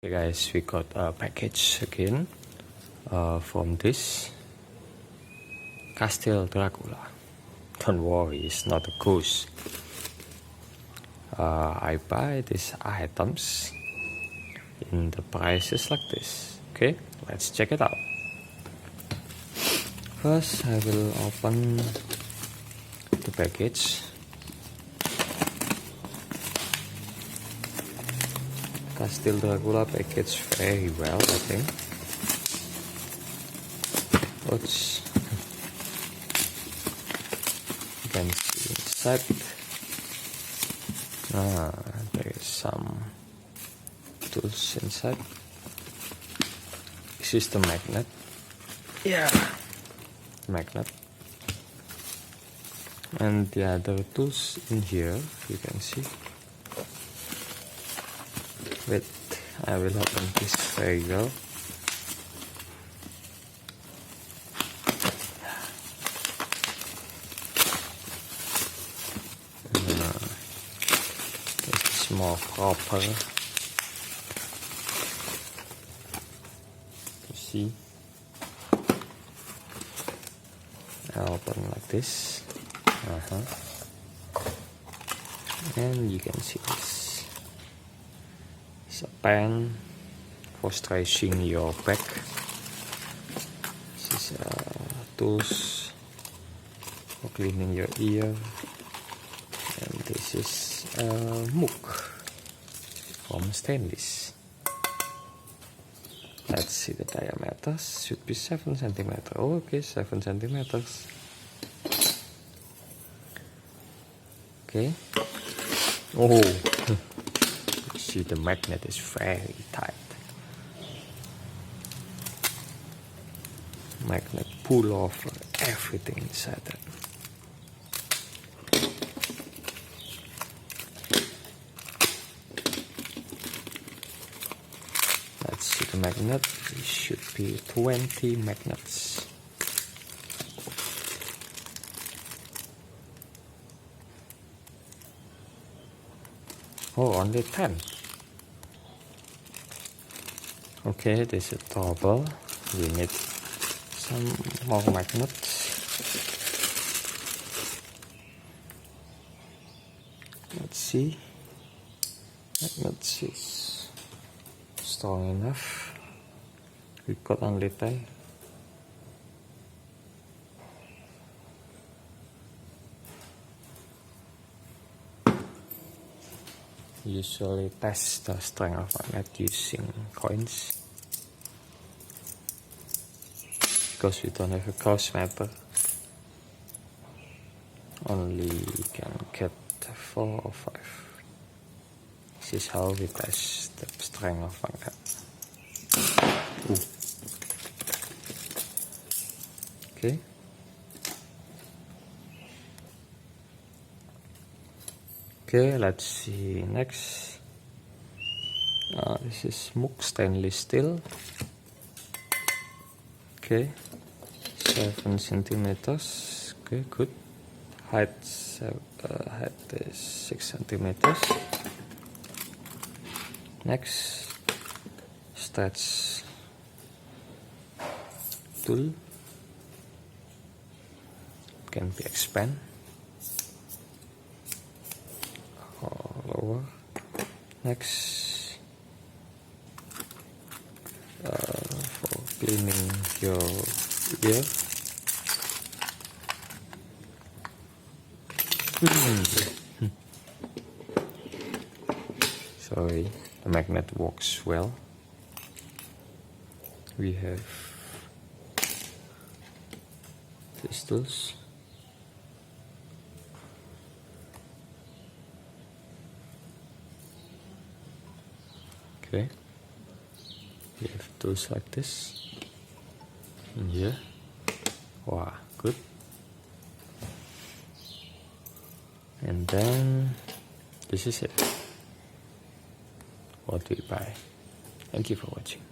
Okay guys, we got a package again from this Castle Dracula. Don't worry, it's not a ghost. I buy these items in the prices like this. Okay, let's check it out. First, I will open the package. Castle Dracula package very well, I think. Oops. You can see inside. There is some tools inside. This is the magnet. Yeah, magnet. And the other tools in here, you can see. Wait, I will open this very well. This is more proper to see. I open like this. And you can see this. It's a pen for stretching your back. This is tools for cleaning your ear. And this is a mug from stainless. Let's see the diameter. Should be 7 centimeters. Oh, okay, 7 centimeters. Okay. Oh. See, the magnet is very tight. Magnet pull off everything inside it. Let's see the magnet. It should be 20 magnets. Oh, only 10. Okay, this is double. We need some more magnets. Let's see. Magnets is strong enough. We got only 10. Usually test the strength of magnet using coins, because we don't have a gross meter. Only can get 4 or 5. This is how we test the strength of magnet. Okay. Okay, let's see next. This is mug stainless steel. Okay, 7 centimeters. Okay, good. Height is 6 centimeters. Next, stretch tool. Can be expand. Lower. Next, for cleaning your ear. Sorry, the magnet works well. We have these tools. Okay, we have tools like this in here. Wow, good. And then this is it, what we buy. Thank you for watching.